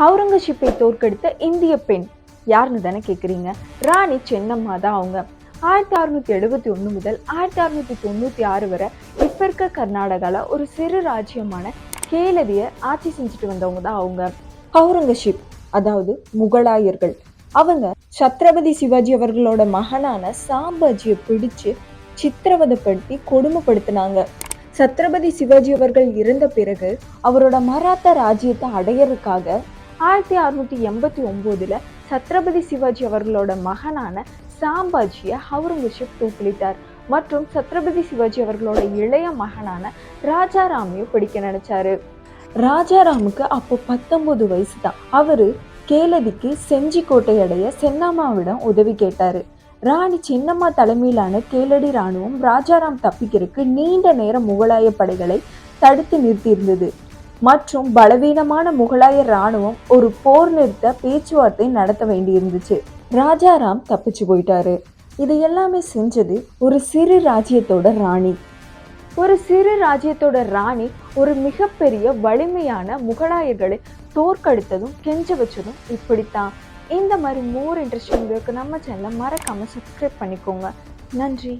அவுரங்கசீப்பை தோற்கடித்த இந்திய பெண் யாருன்னு தானே கேக்குறீங்க? ராணி சென்னம்மா தான் அவங்க. 1671 முதல் 1696 வரை இப்ப இருக்க கர்நாடகால ஒரு சிறு ராஜ்யமான கேலதிய ஆட்சி செஞ்சுட்டு வந்தவங்க தான் அவங்க. அவுரங்கசீப் அதாவது முகலாயர்கள் அவங்க சத்ரபதி சிவாஜி அவர்களோட மகனான சாம்பாஜியை பிடிச்சு சித்திரவதைப்படுத்தி கொடுமைப்படுத்தினாங்க. சத்ரபதி சிவாஜி அவர்கள் இறந்த பிறகு அவரோட மராத்தா ராஜ்யத்தை அடையறதுக்காக 1689 சத்ரபதி சிவாஜி அவர்களோட மகனான சாம்பாஜியை அவுரங்கசீப் தூக்கிலிட்டார் மற்றும் சத்ரபதி சிவாஜி அவர்களோட இளைய மகனான ராஜாராமையும் பிடிக்க நினைச்சாரு. ராஜாராமுக்கு அப்போ 19 வயசு தான். அவரு கேலதிக்கு செஞ்சி கோட்டை அடைய சென்னம்மாவிடம் உதவி கேட்டாரு. ராணி சின்னம்மா தலைமையிலான கேலடி ராணுவம் ராஜாராம் தப்பிக்கிறதுக்கு நீண்ட நேரம் முகலாய படைகளை தடுத்து நிறுத்தியிருந்தது மற்றும் பலவீனமான முகலாய ராணுவம் ஒரு போர் நிறுத்த பேச்சுவார்த்தை நடத்த வேண்டியிருந்துச்சு. ராஜாராம் தப்பிச்சு போயிட்டாரு. இது எல்லாமே செஞ்சது ஒரு சிறு ராஜ்யத்தோட ராணி. ஒரு சிறு ராஜ்யத்தோட ராணி ஒரு மிகப்பெரிய வலிமையான முகலாயர்களை தோற்கடித்ததும் கெஞ்ச வச்சதும் இப்படித்தான். இந்த மாதிரி மோர் இன்ட்ரெஸ்டிங் வீடியோக்கு நம்ம சேனலை மறக்காம சப்ஸ்கிரைப் பண்ணிக்கோங்க. நன்றி.